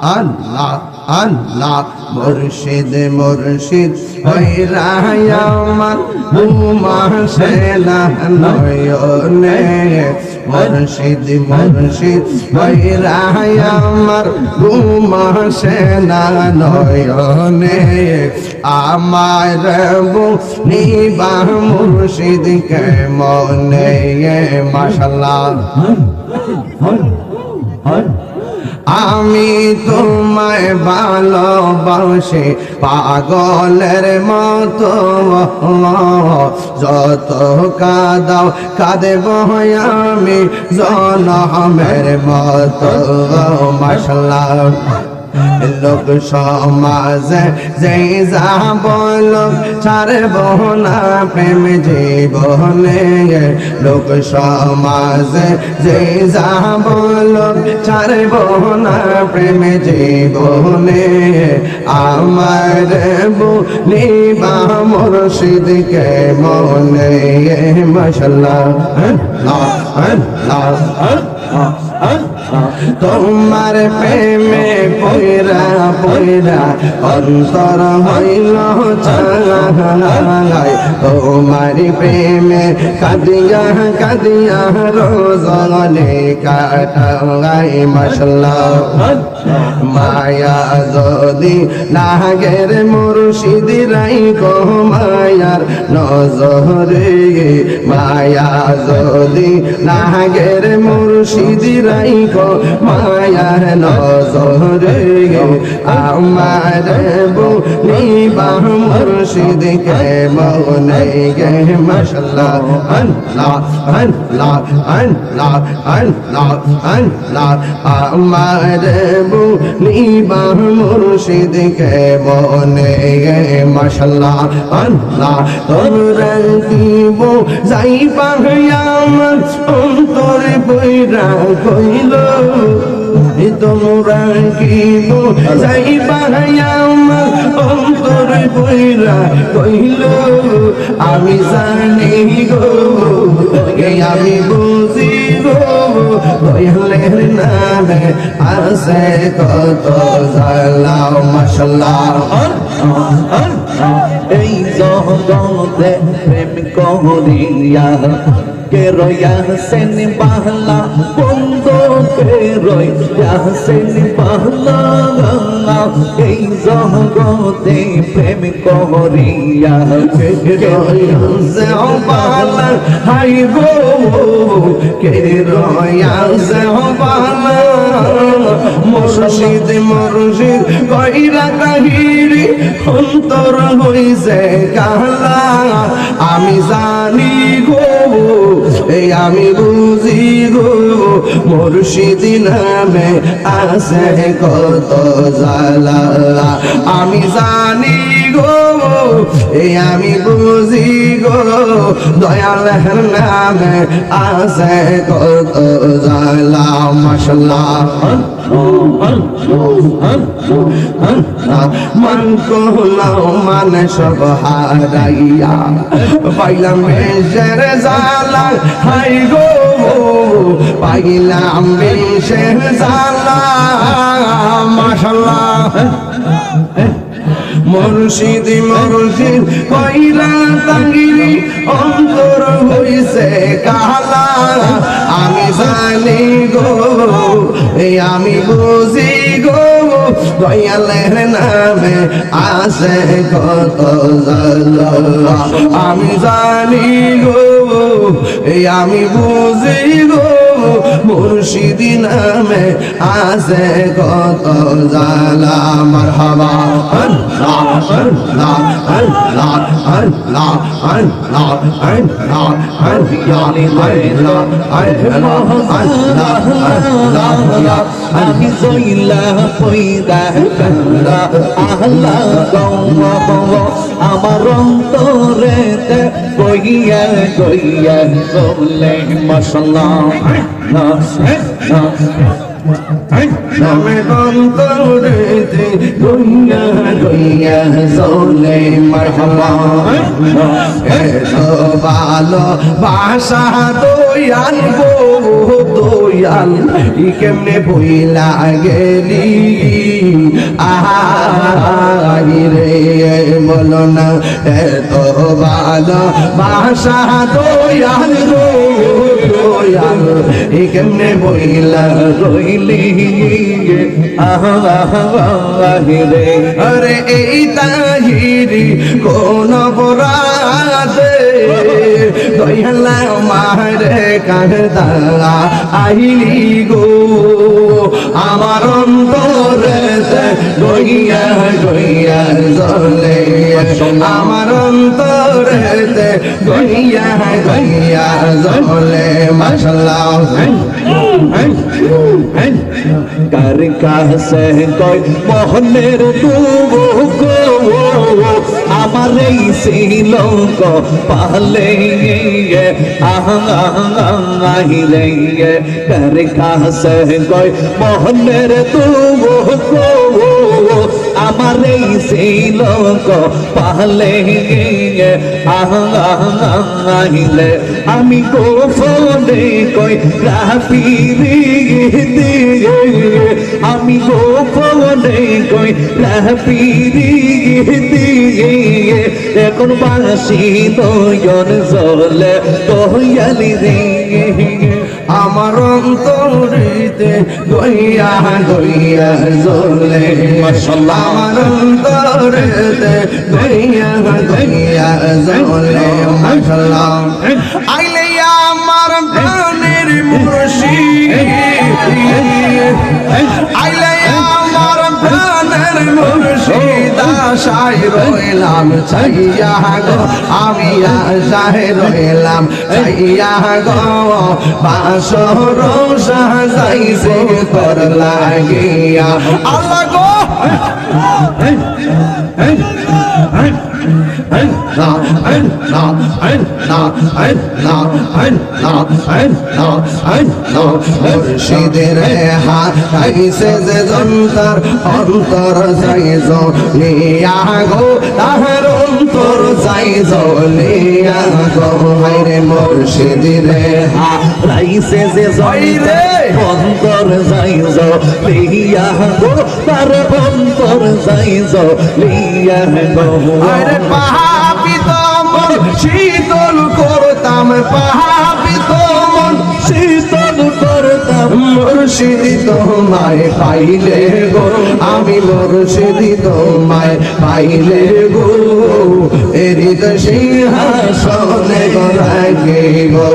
আল্লাহ আল্লাহ মুর্শিদ মুর্শিদ হইরা আমার ঘুমাসে না নয়নে মুর্শিদ মুর্শিদ হইরা আমার ঘুমাসে না নয়নে আমার নিবা মুর্শিদ কে মনে মাশাআল্লাহ আমি তোমায় ভালোবাসি পাগলের মতো যত কাঁদাও কাঁদেব আমি জনমের মতো মাশাআল্লাহ লোক সমাজে যেই যা বলুক ছাড়ব না প্রেম জীবনে লোক সমাজে যেই যা বলুক ছাড়ব না প্রেম জীবনে আমার বলিবা মুর্শিদকে মনে মাশাআল্লাহ তোমার প্রেমে পয়রা পয়রা অন্তর হইল চাই তোমার প্রেমে কাঁদিয়া কাঁদিয়া রোজনে কাটাই মাশাআল্লাহ মায়া যদি লাগের মুর্শিদ রাইখো মায়ার নজরে মায়া যদি লাগের মুর্শিদ রাইখো মায়ার নজরে আমার বলিবা মুর্শিদকে মনে গে মাশাআল্লাহ আল্লাহ আল্লাহ আল্লাহ আল্লাহ আল্লাহ আমার বলিবা মুর্শিদকে মনে গে মাশাআল্লাহ আল্লাহ তোরা দিব যাইবা আমার অন্তর বইরা কইল তোমরা কি যাইবা আমার অন্তর বইরা কইল আমি জানি গো আমি বুঝি গো দয়ালের নামে আছে কত জালা মাশাআল্লাহ এই জগতে প্রেম করিয়া কে রয়া সেন বাহলা বন্ধু কে রয়া সেন বাহলা এই জগতে প্রেম করিয়া কে রয়া সেন বাহলা হাই গো কে রয়া সেন বাহলা মুর্শিদ মুর্শিদ কইরা কাহিরি অন্তর হইছে কালা আমি জানি গো আমি বুঝি গো মুর্শিদ নামে আছে কত জালা আমি জানি গো আমি বুঝি গো দয়ালের নামে আছে কত জালা মাশাআল্লাহ মান কহলাও মানে সব হারাইয়া পাইলাম বেশের জালা হাই গো পাইলাম বেশের জালা মাশাআল্লাহ মুর্শিদ মুর্শিদ কইলা তাঙ্গিরি অন্তর হইছে কালা আমি জানি গো আমি বুঝি গো দয়ালের নামে আছে কত জালা আমি জানি গো আমি বুঝি গো মুর্শিদ নামে আছে কত জালা মারহাবা আল্লাহ আল্লাহ আল্লাহ আল্লাহ আল্লাহ আল্লাহ আল্লাহ আল্লাহ আল্লাহ আমি জইলা পয়দা কান্দা আল্লাহ গো আমার অন্তরেতে কইয়া কইয়া বলে মাশাআল্লাহ নামে অন্তরেতে কইয়া কইয়া বলে মারহাবা এত ভালো ভাষা দয়াল গো দয়াল কেমনে বইলা গেলি রে বলো না এত ভালো বাসা দয়াল গো দয়াল এ কেমনে বইলা রইলি রে আরে এই তাহিরি কোন বরাতে দয়াল মারে কাঁদা আইলি গো আমার অন্তরে গইয়া গইয়া জ্বলে আমার অন্তরে গইয়া গইয়া জ্বলে মাশাআল্লাহ কার কাছে কই মোহনের দুঃখ আমার এই ছিল পালে আহিলে কার কাছে কই মোহনের দুঃখ আমার এই ছিল পালে আহিলে আমি গোপনে কই রাফিরি আমি গোপনে কই রাফিরি এখন বাসি নয়ন জলে দয়ালি রে আমার অন্তরিতে গইয়া গইয়া জ্বলে মাশাআল্লাহ আমার অন্তরিতে গইয়া গইয়া জ্বলে মাশাআল্লাহ আইলে আমার প্রাণের মুর্শিদ আইলে আমার প্রাণের মুর্শিদ আশায় রইলাম চাইয়া গো আমি আশায় রইলাম চাইয়া গো বাসর সাজাইছে তোর লাগিয়া আল্লাহ গো মুর্শিদের হাত আইছে যে যন্তর অন্তর যাইজ লিয়া গো তাহার অন্তর যাইজ লিয়া গো হায়রে মুর্শিদের হাত আইছে যে যন্তর অন্তর যাইজ লিয়া গো তার অন্তর যাইজ লিয়া গো আরে পাপিত মন শীতল করতাম পাপিত মন শীতল করতাম মুর্শিদ তোমায় পাইলে গো আমি মুর্শিদ তোমায় পাইলে গো এরিদ সিংহাসনে রাখে গো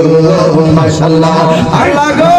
মাশাআল্লাহ আল্লাহ গো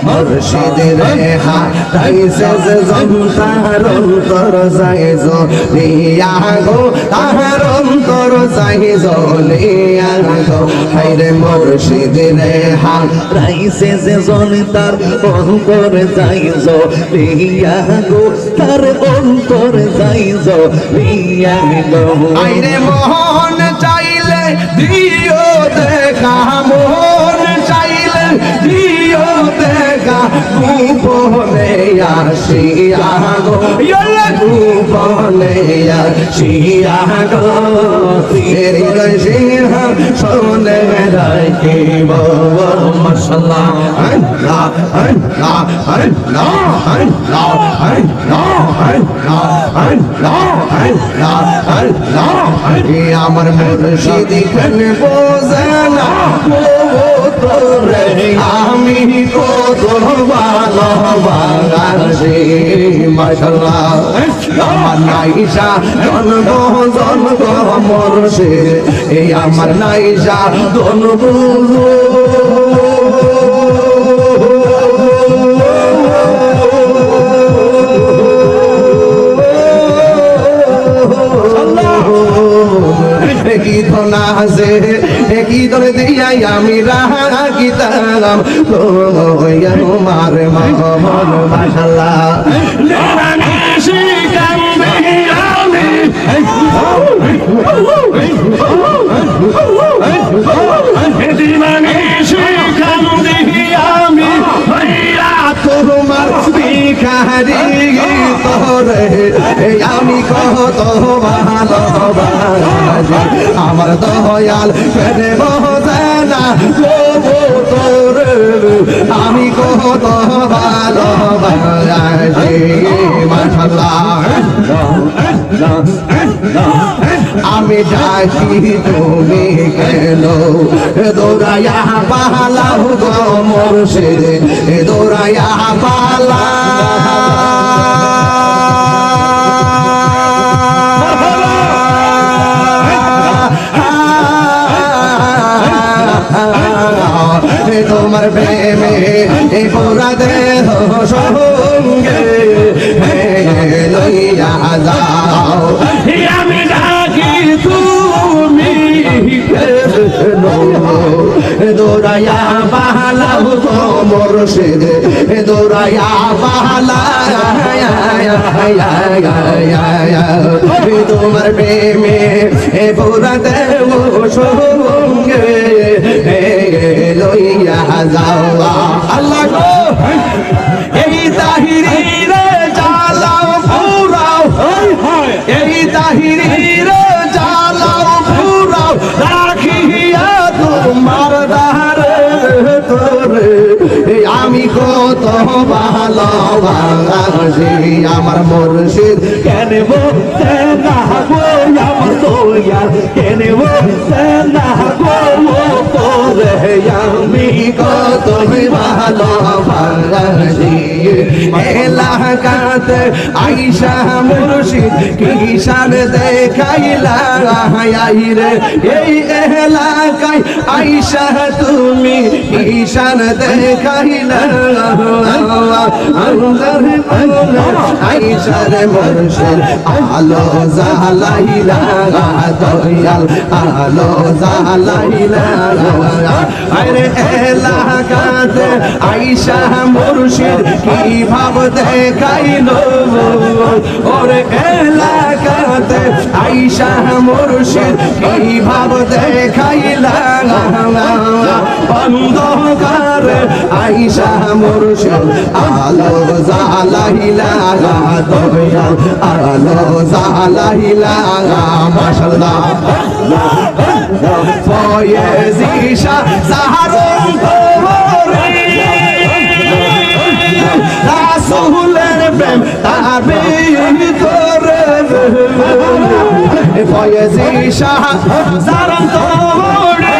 মুর্শিদের হাত আইছে যে যন্তর অন্তর যাইজ লিয়া গো তাহার অন্তর যাইজ লিয়া গো হায়রে মুর্শিদের হাত আইছে যে যন্তর অন্তর যাইজ লিয়া গো তার অন্তর যাইজ লিয়া গো হায়রে মোহন চাইলে দিও দেখা মন চাইলে দিও দেখা গোপনে আসিয়া গো গোপনে আসিয়া গো তেরি সিংহ সোনে রাখিব মাশাআল্লাহ আল্লাহ আল্লাহ আল্লাহ আল্লাহ আল্লাহ আল্লাহ আল্লাহ আল্লাহ আমার মুর্শিদ খান বোঝানা তোরে আমি কত ভালোবাসি মাশাআল্লাহ আমার নাইসা জন্ম জন্ম মুর্শিদ এই আমার নাইসা জন্ম কি ধনা আছে কি ধরে দিয়াই আমি রাখিতাম তোমার মন মাশাআল্লাহ তোমার ভিখারি তোরে আমি কত ভালোবাসি আমার দয়াল কেন বোঝে না তোর আমি কত ভালোবাসি মাশাআল্লাহ আমি ডাকি তুমি কেন দৌড়াইয়া পালাও গো মুর্শিদ দৌড়াইয়া পালা তোমার প্রেমে পুরা দেহ সঙ্গে লইয়া যাও আমি ডাকি তুমি দৌড়াইয়া পালাও গো মুর্শিদ দৌড়াইয়া পালা তোমার প্রেমে পুরা দেহ সঙ্গে লইয়া যাওয়া আল্লাহ গো এই তাহিরির জ্বালাও পুরাও এই তাহিরির জ্বালাও পুরাও রাখিয়া তোমার দ্বারে তোরে আমি কত ভালোবাসি আমার মুর্শিদ কেন বলতে না গো আমার দয়াল কেন বলতে না গো তোরে আমি কত ভালোবাসি এলাকাতে আইসা মুর্শিদ কিষান দেখাইলা রে এই এলাকায় আইসা তুমি কিষান দেখাইলা আইসার মুর্শিদ আলো জালাইলা দয়াল আলো জালাইলা আরে এলাকাতে আইসা মুর্শিদ কি ভাব দেখাইলো ওরে এলাকাতে আইসা মুর্শিদ কি ভাব দেখাইলা অন্ধকার আইসা মুর্শিদ আলো জালাইলা দয়াল আলো জালাইলা মাশাআল্লাহ ফয়েজিশা সাহারুন তোরে রাসূলের প্রেম তাবিঈ করে ফয়েজিশা সাহারুন তোরে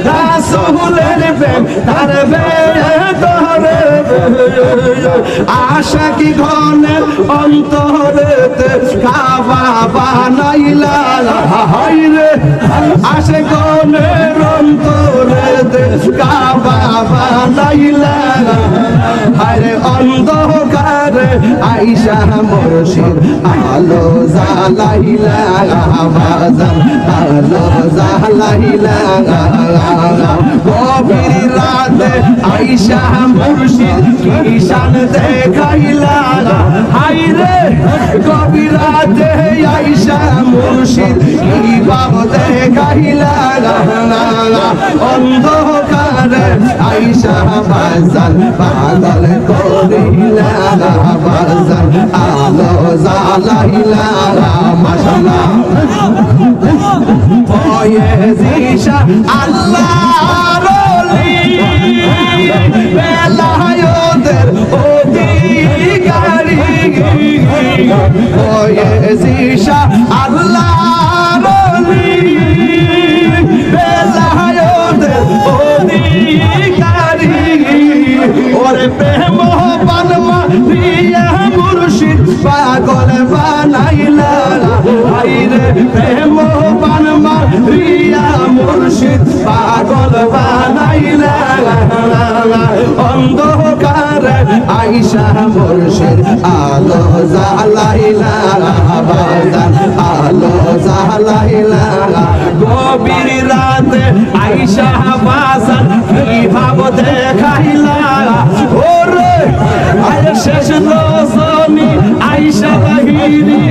রাসূলের প্রেম তাবিঈ আশা কি ঘনের অন্তরেতে কাবা বানাইলা হায়রে আশা ঘনের অন্তরেতে কাবা বানাইলা হায়রে অন্ধকারে আইসা মুর্শিদ আলো জালাইলা বাজান আলো জালাইলা গভীর রাতে আইসা মুর্শিদ কিষান দেখাইলা হায়রে গভীর রাতে আইসা মুর্শিদ কি ভাব দেখাইলা অন্ধকারে আইসা বাজান পাগল করিলা বাজান আলো জালাইলা মাশাআল্লাহ ফয়েজিশা আল্লাহর ওলি বেলায়েতের অধিকারী ফয়েজিশা আল্লাহর ওলি বেলায়েতের অধিকারী ওরে প্রেম বানমা প্রিয়া মুর্শিদ পাগল বানাইলা হায়রে প্রেম বানমা প্রিয়া মুর্শিদ পাগল বানাইলা অন্ধকারে আইসা মুর্শিদ আলো জালাইলা বাজান আলো জালাইলা গভীর রাতে আইসা বাজান কি ভাব দেখাইলা ওরে আরে শেষ রজনী আইসা বাহিনী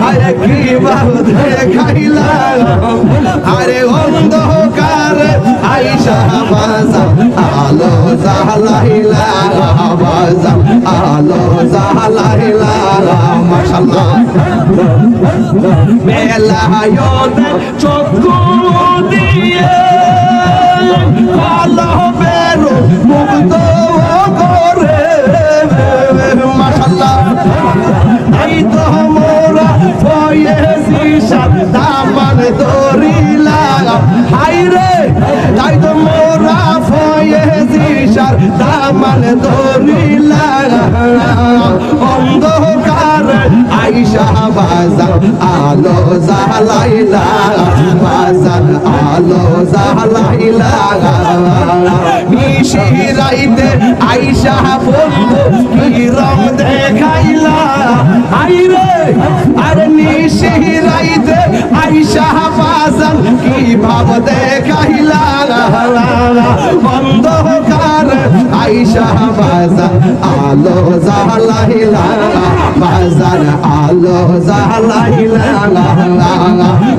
আরে কি ভাব দেখাইলা আরে অন্ধকারে আইসা বাজান আলো জালাইলা বাজান আলো জালাইলা মাশাআল্লাহ বেলায়েতের চক্ষু দিয়ে কালা বেরো মুগ্ধ করে মাশাআল্লাহ তাই তো মোরা ফয়েজি শাহ দামান দরিলা হাই রে তাই তো মোরা ফয়েজি শাহ দামান দরিলা অন্ধকার আইসা বাজার আলো জালাইলা বাজার আলো জালাইলা নিশিরাইতে আইসা বন্ধু কি রং দেখাইলা হাই রে আরে নিশিরাইতে আইসা বাজার কি ভাব দেখাইলা অন্ধকার আইসা বাজার আলো জালাইলা বাজার আলো জালাইলা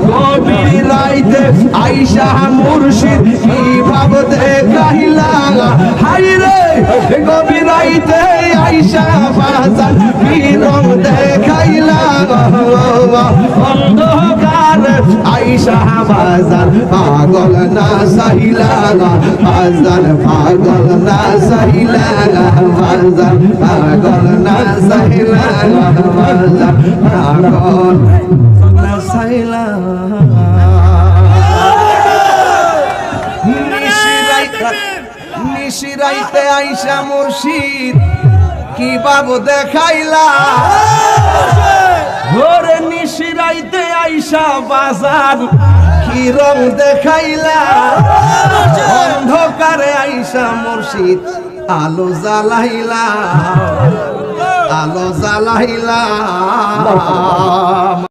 গভীর রাইতে আইসা মুর্শিদ কি ভাব দেখাইলা হাই রে গভীর রাইতে আইসা বাজার কি রং দেখাইলা অন্ধকার আইসা বাজার পাগল না সাহিলা বাজার পাগল না সাহিলা বাজার পাগল না সাহিলা বাজার পাগল না সাহিলা নিশিরাইতে আইসা মুর্শিদ কি বাবু দেখাইলা ঘরে নিশিরাইতে আইসা বাজার কি রং দেখাইলা অন্ধকারে আইসা মুর্শিদ আলো জ্বালাইলা আলো জ্বালাইলা